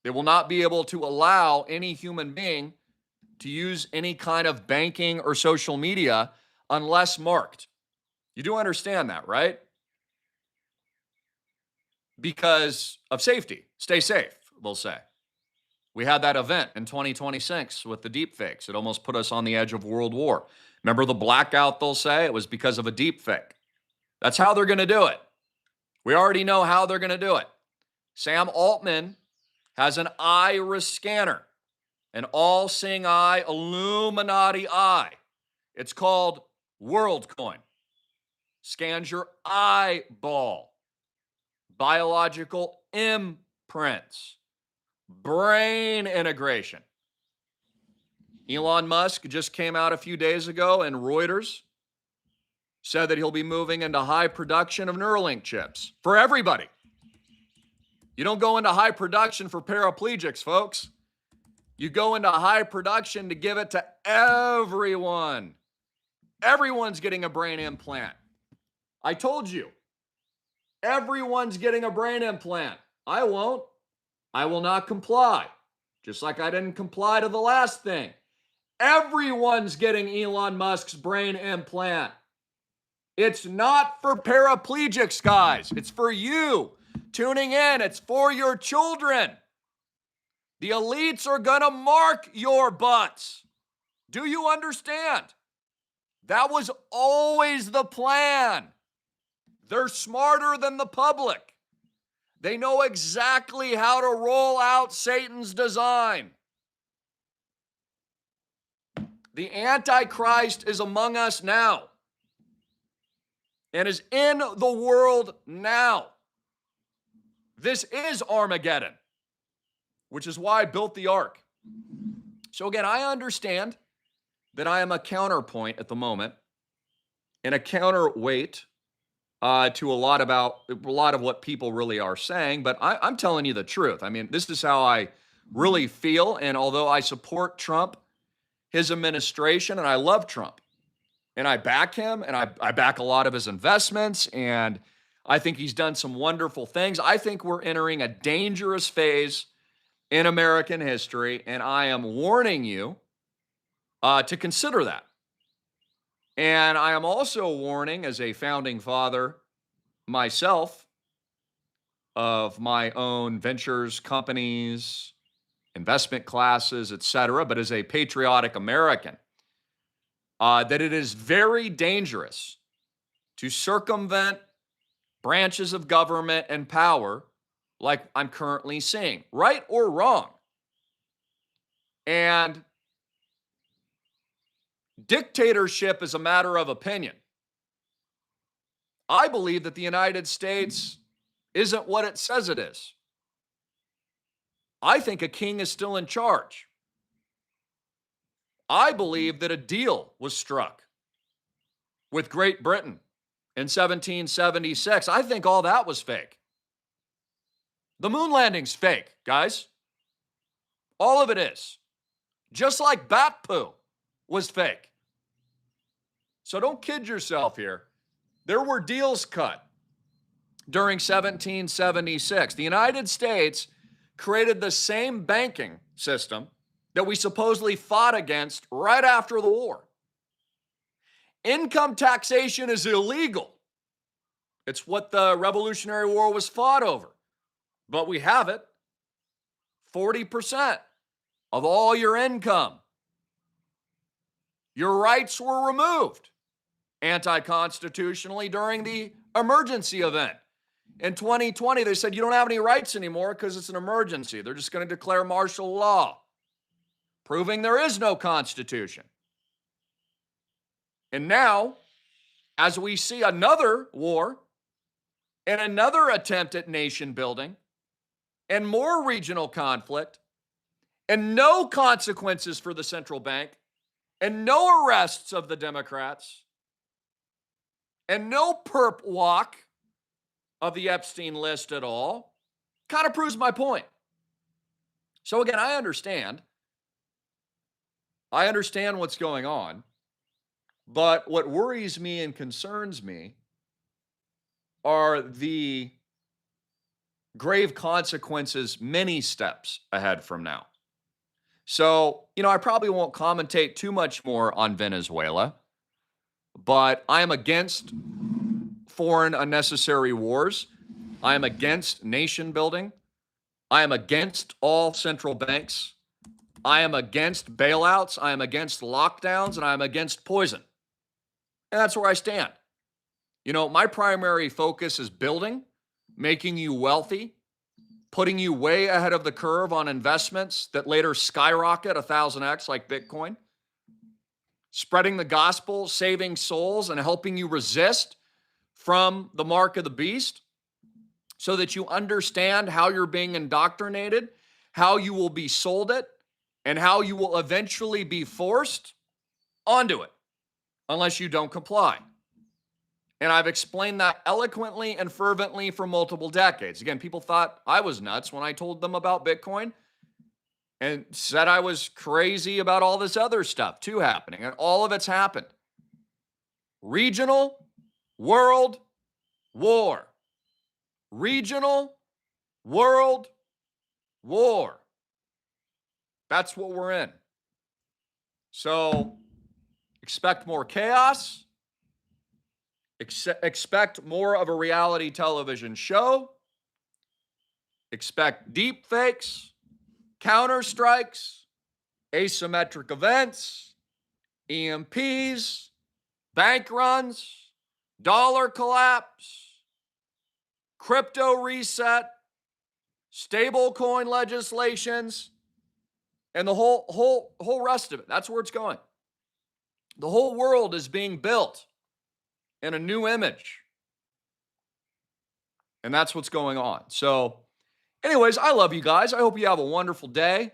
They will not be able to allow any human being to use any kind of banking or social media unless marked. You do understand that, right? Because of safety. Stay safe, they'll say. We had that event in 2026 with the deepfakes. It almost put us on the edge of World War. Remember the blackout, they'll say? It was because of a deepfake. That's how they're going to do it. We already know how they're going to do it. Sam Altman has an iris scanner, an all-seeing eye, Illuminati eye. It's called WorldCoin. Scans your eyeball, biological imprints, brain integration. Elon Musk just came out a few days ago, and Reuters said that he'll be moving into high production of Neuralink chips for everybody. You don't go into high production for paraplegics, folks. You go into high production to give it to everyone. Everyone's getting a brain implant. I told you. Everyone's getting a brain implant. I won't. I will not comply. Just like I didn't comply to the last thing. Everyone's getting Elon Musk's brain implant. It's not for paraplegics, guys. It's for you tuning in. It's for your children. The elites are going to mark your butts. Do you understand? That was always the plan. They're smarter than the public. They know exactly how to roll out Satan's design. The Antichrist is among us now and is in the world now. This is Armageddon, which is why I built the ark. So again, I understand that I am a counterpoint at the moment and a counterweight to a lot of what people really are saying, but I'm telling you the truth. I mean, this is how I really feel, and although I support Trump, his administration, and I love Trump, and I back him, and I back a lot of his investments, and I think he's done some wonderful things. I think we're entering a dangerous phase in American history, and I am warning you to consider that. And I am also warning, as a founding father myself, of my own ventures, companies, investment classes, etc., but as a patriotic American, that it is very dangerous to circumvent branches of government and power like I'm currently seeing, right or wrong. And dictatorship is a matter of opinion. I believe that the United States isn't what it says it is. I think a king is still in charge. I believe that a deal was struck with Great Britain in 1776. I think all that was fake. The moon landing's fake, guys. All of it is. Just like bat poo was fake. So don't kid yourself here. There were deals cut during 1776. The United States created the same banking system that we supposedly fought against right after the war. Income taxation is illegal. It's what the Revolutionary War was fought over. But we have it. 40% of all your income. Your rights were removed anti-constitutionally during the emergency event. In 2020, they said you don't have any rights anymore because it's an emergency. They're just going to declare martial law, proving there is no constitution. And now, as we see another war and another attempt at nation building and more regional conflict and no consequences for the central bank and no arrests of the Democrats, and no perp walk of the Epstein list at all, kind of proves my point. So again, I understand what's going on, but what worries me and concerns me are the grave consequences many steps ahead from now. So, I probably won't commentate too much more on Venezuela, but I am against foreign unnecessary wars. I am against nation building. I am against all central banks. I am against bailouts. I am against lockdowns, and I am against poison. And that's where I stand. My primary focus is building, making you wealthy, putting you way ahead of the curve on investments that later skyrocket 1,000x like Bitcoin, spreading the gospel, saving souls, and helping you resist from the mark of the beast so that you understand how you're being indoctrinated, how you will be sold it, and how you will eventually be forced onto it unless you don't comply. And I've explained that eloquently and fervently for multiple decades. Again, people thought I was nuts when I told them about Bitcoin and said I was crazy about all this other stuff too happening. And all of it's happened. Regional world war. Regional world war. That's what we're in. So expect more chaos. Expect more of a reality television show. Expect deep fakes, counter strikes, asymmetric events, EMPs, bank runs, dollar collapse, crypto reset, stablecoin legislations, and the whole rest of it. That's where it's going. The whole world is being built in a new image. And that's what's going on. So, anyways, I love you guys. I hope you have a wonderful day.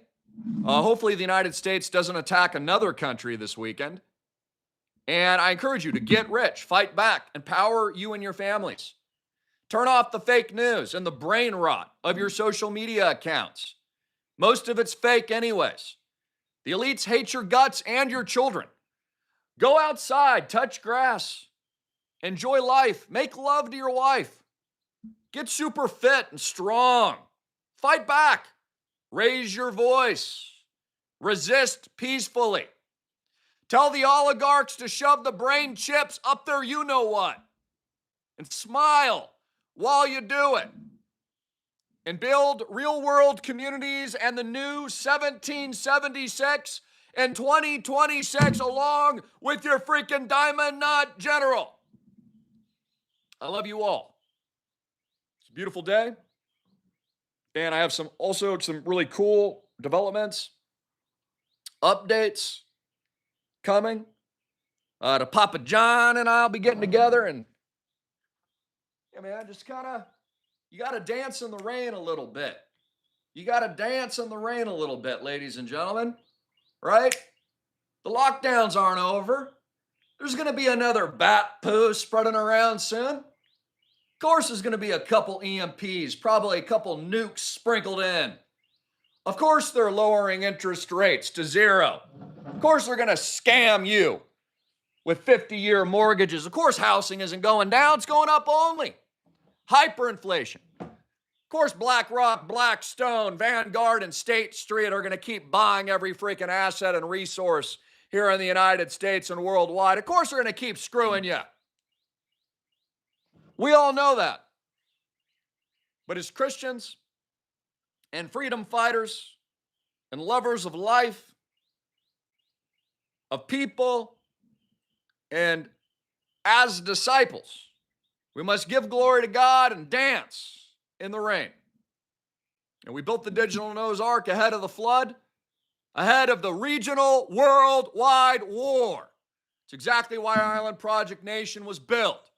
Hopefully the United States doesn't attack another country this weekend. And I encourage you to get rich, fight back, empower you and your families. Turn off the fake news and the brain rot of your social media accounts. Most of it's fake anyways. The elites hate your guts and your children. Go outside, touch grass. Enjoy life. Make love to your wife. Get super fit and strong. Fight back. Raise your voice. Resist peacefully. Tell the oligarchs to shove the brain chips up their you-know-what. And smile while you do it. And build real-world communities and the new 1776 and 2026 along with your freaking diamond nut general. I love you all. It's a beautiful day. And I have some really cool developments, updates coming. To Papa John and I'll be getting together and just you got to dance in the rain a little bit. You got to dance in the rain a little bit, ladies and gentlemen, right? The lockdowns aren't over. There's going to be another bat poo spreading around soon. Of course, there's going to be a couple EMPs, probably a couple nukes sprinkled in. Of course, they're lowering interest rates to zero. Of course, they're going to scam you with 50-year mortgages. Of course, housing isn't going down. It's going up only. Hyperinflation. Of course, BlackRock, Blackstone, Vanguard, and State Street are going to keep buying every freaking asset and resource here in the United States and worldwide. Of course, they're going to keep screwing you. We all know that. But as Christians and freedom fighters and lovers of life, of people, and as disciples, we must give glory to God and dance in the rain. And we built the digital Noah's Ark ahead of the flood, ahead of the regional worldwide war. It's exactly why Island Project Nation was built.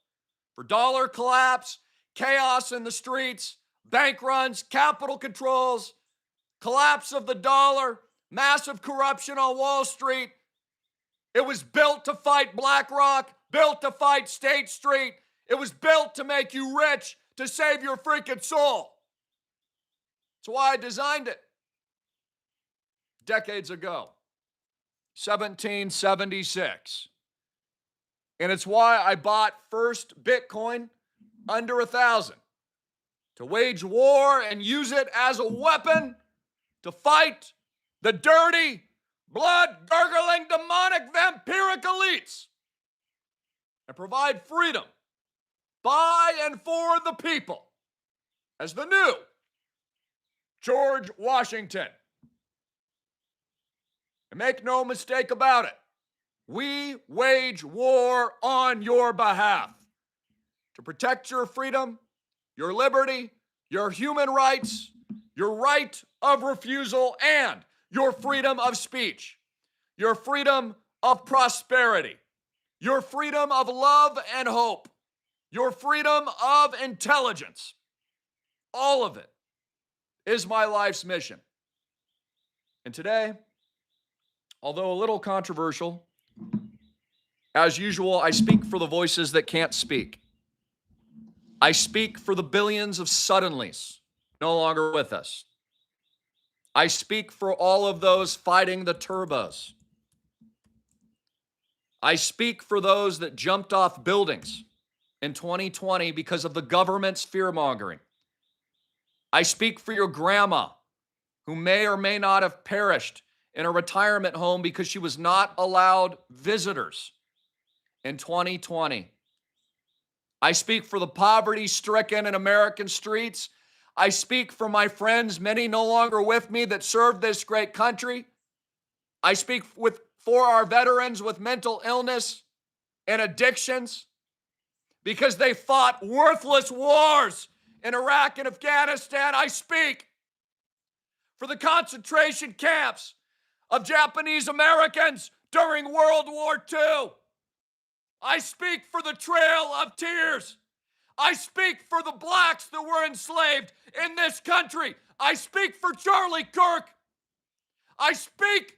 For dollar collapse, chaos in the streets, bank runs, capital controls, collapse of the dollar, massive corruption on Wall Street. It was built to fight BlackRock, built to fight State Street. It was built to make you rich, to save your freaking soul. That's why I designed it decades ago, 1776. And it's why I bought first Bitcoin under 1,000 to wage war and use it as a weapon to fight the dirty, blood-gurgling, demonic, vampiric elites and provide freedom by and for the people as the new George Washington. And make no mistake about it, we wage war on your behalf to protect your freedom, your liberty, your human rights, your right of refusal, and your freedom of speech, your freedom of prosperity, your freedom of love and hope, your freedom of intelligence. All of it is my life's mission. And today, although a little controversial, as usual, I speak for the voices that can't speak. I speak for the billions of suddenlies no longer with us. I speak for all of those fighting the turbos. I speak for those that jumped off buildings in 2020 because of the government's fear-mongering. I speak for your grandma who may or may not have perished in a retirement home because she was not allowed visitors in 2020. I speak for the poverty-stricken in American streets. I speak for my friends, many no longer with me, that served this great country. I speak for our veterans with mental illness and addictions because they fought worthless wars in Iraq and Afghanistan. I speak for the concentration camps of Japanese Americans during World War II. I speak for the Trail of Tears. I speak for the blacks that were enslaved in this country. I speak for Charlie Kirk. I speak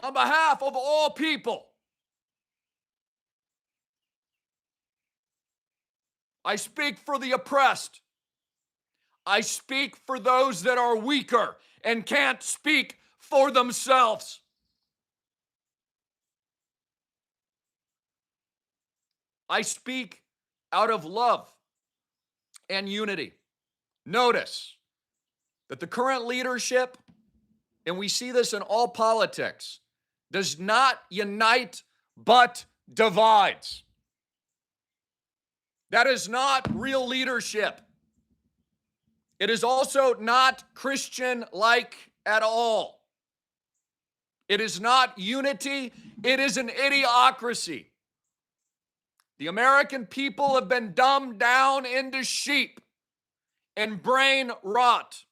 on behalf of all people. I speak for the oppressed. I speak for those that are weaker and can't speak for themselves. I speak out of love and unity. Notice that the current leadership, and we see this in all politics, does not unite but divides. That is not real leadership. It is also not Christian-like at all. It is not unity. It is an idiocracy. The American people have been dumbed down into sheep and brain rot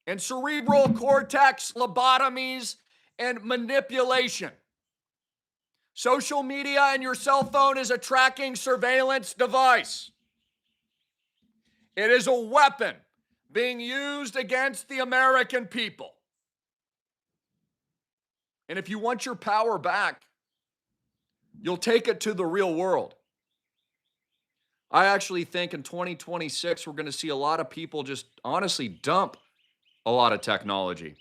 and cerebral cortex lobotomies and manipulation. Social media and your cell phone is a tracking surveillance device. It is a weapon being used against the American people. And if you want your power back, you'll take it to the real world. I actually think in 2026, we're going to see a lot of people just honestly dump a lot of technology.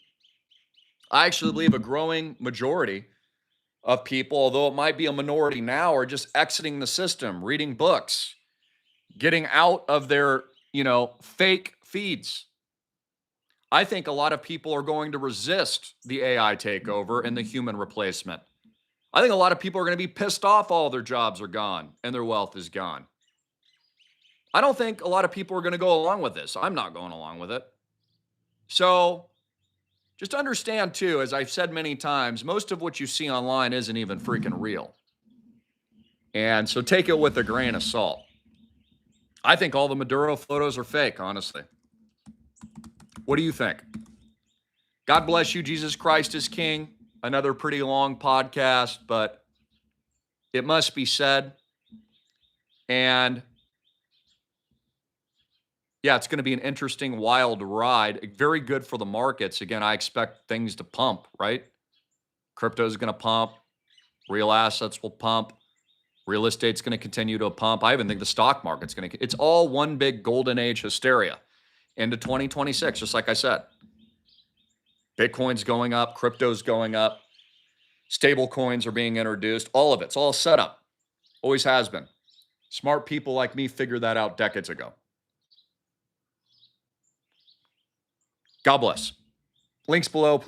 I actually believe a growing majority of people, although it might be a minority now, are just exiting the system, reading books, getting out of their, fake feeds. I think a lot of people are going to resist the AI takeover and the human replacement. I think a lot of people are going to be pissed off all their jobs are gone and their wealth is gone. I don't think a lot of people are going to go along with this. I'm not going along with it. So just understand too, as I've said many times, most of what you see online isn't even freaking real. And so take it with a grain of salt. I think all the Maduro photos are fake, honestly. What do you think? God bless you. Jesus Christ is King. Another pretty long podcast, but it must be said. And yeah, it's going to be an interesting, wild ride. Very good for the markets. Again, I expect things to pump, right? Crypto is going to pump. Real assets will pump. Real estate's going to continue to pump. I even think the stock market's going to, it's all one big golden age hysteria into 2026, just like I said. Bitcoin's going up, crypto's going up, stable coins are being introduced. All of it's all set up. Always has been. Smart people like me figured that out decades ago. God bless. Links below, please.